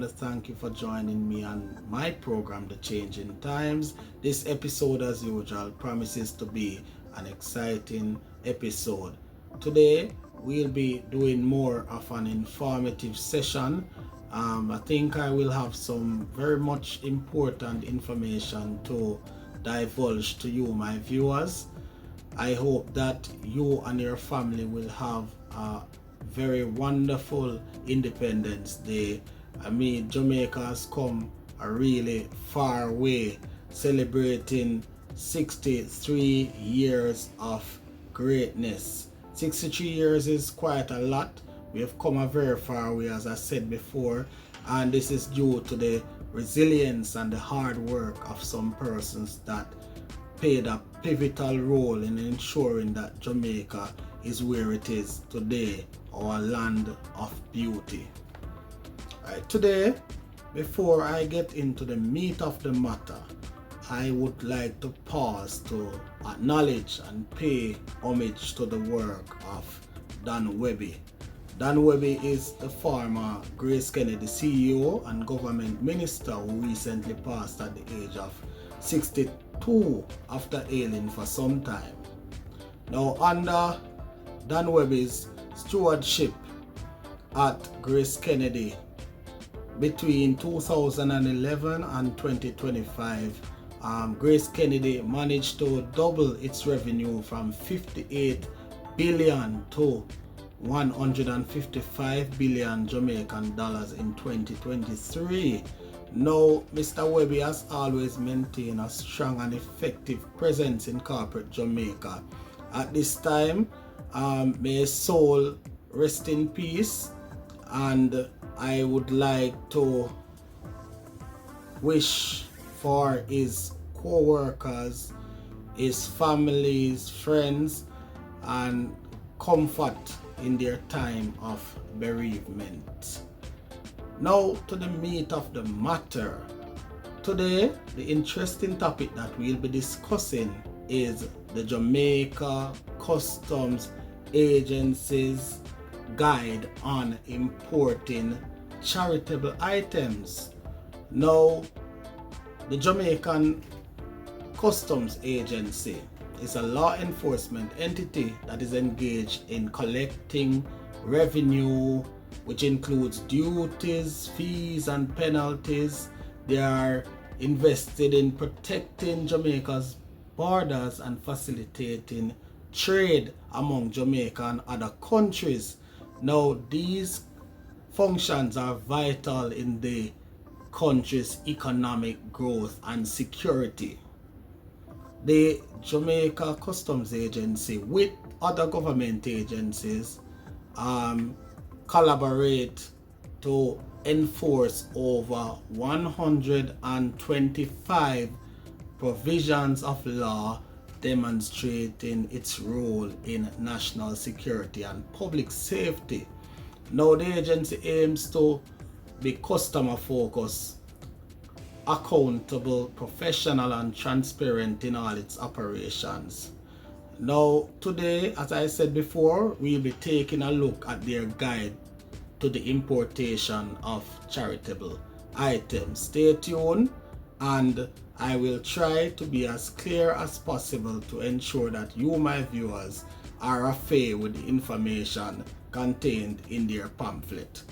to thank you for joining me on my program, The Changing Times. This episode, as usual, promises to be an exciting episode. Today, we'll be doing more of an informative session. I think I will have some very much important information to divulge to you, my viewers. I hope that you and your family will have a very wonderful Independence Day. Jamaica has come a really far way, celebrating 63 years of greatness. 63 years is quite a lot. We have come a very far way, as I said before, and this is due to the resilience and the hard work of some persons that played a pivotal role in ensuring that Jamaica is where it is today, our land of beauty. Right, today, before I get into the meat of the matter, I would like to pause to acknowledge and pay homage to the work of Dan Wehby. Dan Wehby is the former Grace Kennedy CEO and government minister who recently passed at the age of 62 after ailing for some time. Now, under Dan Wehby's stewardship at Grace Kennedy between 2011 and 2025, Grace Kennedy managed to double its revenue from 58 billion to 155 billion Jamaican dollars in 2023. Now, Mr. Wehby has always maintained a strong and effective presence in corporate Jamaica. At this time, may his soul rest in peace, and I would like to wish for his co-workers, his families, friends, and comfort in their time of bereavement. Now to the meat of the matter. Today, the interesting topic that we'll be discussing is the Jamaica Customs Agency's guide on importing charitable items. Now, the Jamaican Customs Agency is a law enforcement entity that is engaged in collecting revenue, which includes duties, fees, and penalties. They are invested in protecting Jamaica's borders and facilitating trade among Jamaica and other countries. Now, these functions are vital in the country's economic growth and security. The Jamaica Customs Agency, with other government agencies, collaborate to enforce over 125 provisions of law demonstrating its role in national security and public safety. Now, the agency aims to be customer focused, accountable, professional, and transparent in all its operations. Now, today, as I said before, we'll be taking a look at their guide to the importation of charitable items. Stay tuned, and I will try to be as clear as possible to ensure that you, my viewers, are affair with the information contained in their pamphlet.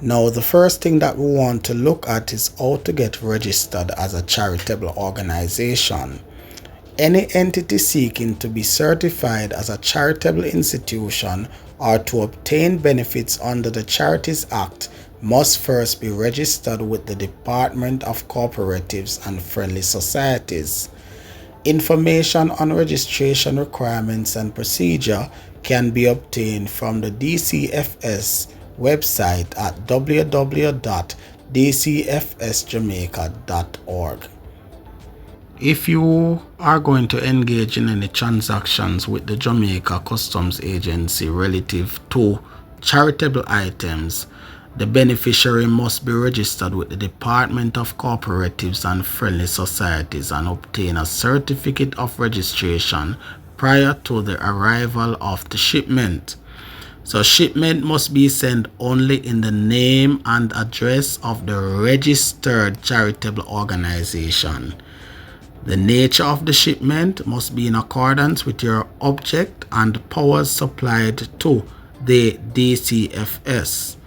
Now, the first thing that we want to look at is how to get registered as a charitable organization. Any entity seeking to be certified as a charitable institution or to obtain benefits under the Charities Act must first be registered with the Department of Cooperatives and Friendly Societies. Information on registration requirements and procedure can be obtained from the DCFS website at www.dcfsjamaica.org. If you are going to engage in any transactions with the Jamaica Customs Agency relative to charitable items, the beneficiary must be registered with the Department of Cooperatives and Friendly Societies and obtain a certificate of registration prior to the arrival of the shipment. So shipment must be sent only in the name and address of the registered charitable organization. The nature of the shipment must be in accordance with your object and powers supplied to the DCFS.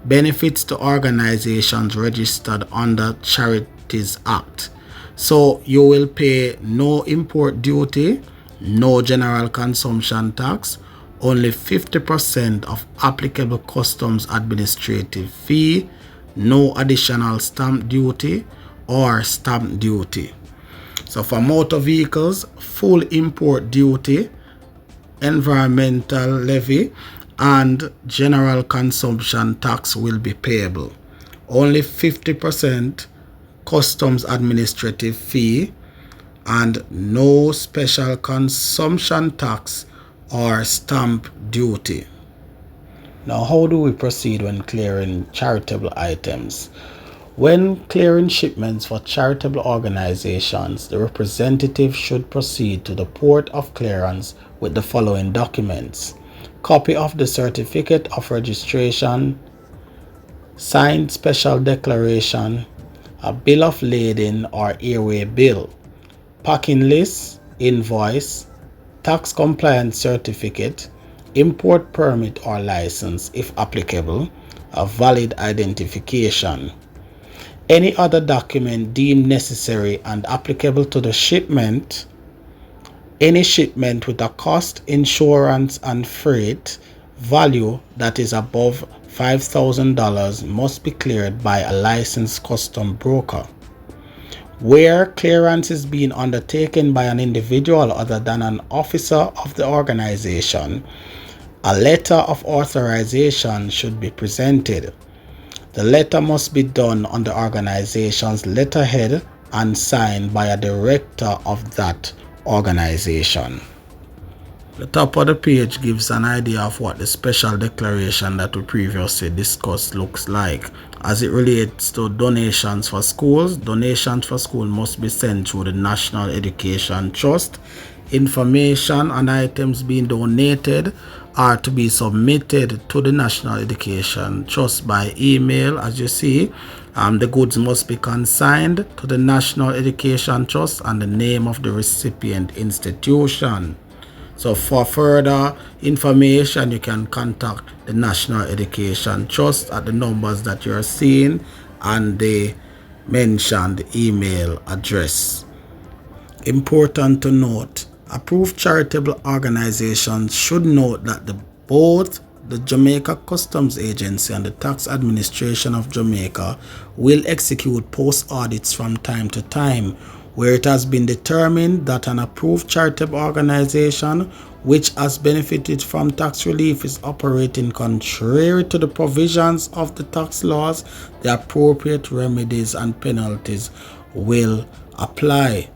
Benefits to organizations registered under Charities Act. So you will pay no import duty, no general consumption tax, only 50% of applicable customs administrative fee, no additional stamp duty or stamp duty. So for motor vehicles, full import duty, environmental levy, and general consumption tax will be payable. Only 50% customs administrative fee and no special consumption tax or stamp duty. Now, how do we proceed when clearing charitable items? When clearing shipments for charitable organizations, the representative should proceed to the port of clearance with the following documents: copy of the certificate of registration, signed special declaration, a bill of lading or airway bill, packing list, invoice, tax compliance certificate, import permit or license if applicable, a valid identification. Any other document deemed necessary and applicable to the shipment. Any shipment with a cost, insurance, and freight value that is above $5,000 must be cleared by a licensed custom broker. Where clearance is being undertaken by an individual other than an officer of the organization, a letter of authorization should be presented. The letter must be done on the organization's letterhead and signed by a director of that organization. The top of the page gives an idea of what the special declaration that we previously discussed looks like. As it relates to donations for schools must be sent through the National Education Trust. Information on items being donated are to be submitted to the National Education Trust by email. As you see, the goods must be consigned to the National Education Trust and the name of the recipient institution. So for further information, you can contact the National Education Trust at the numbers that you're seeing and the mentioned email address. Important to note, approved charitable organizations should note that both the Jamaica Customs Agency and the Tax Administration of Jamaica will execute post audits from time to time, where it has been determined that an approved charitable organization which has benefited from tax relief is operating contrary to the provisions of the tax laws, the appropriate remedies and penalties will apply.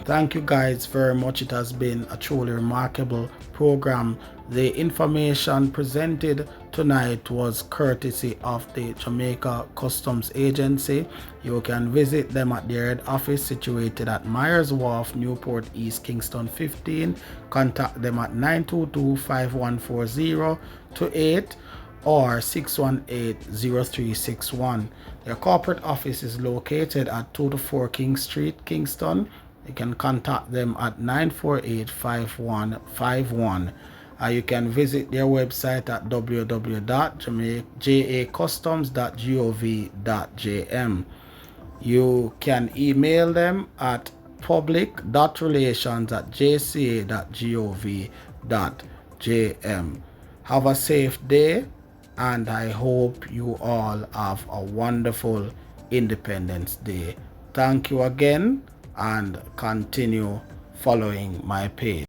Thank you guys very much. It has been a truly remarkable program. The information presented tonight was courtesy of the Jamaica Customs Agency. You can visit them at their head office situated at Myers Wharf, Newport East, Kingston 15. Contact them at 922-5140-28 or 618-0361. Their corporate office is located at 2-4 King Street, Kingston. You can contact them at 948-5151. You can visit their website at www.jacustoms.gov.jm. You can email them at public.relations@jca.gov.jm. Have a safe day, and I hope you all have a wonderful Independence Day. Thank you again, and continue following my page.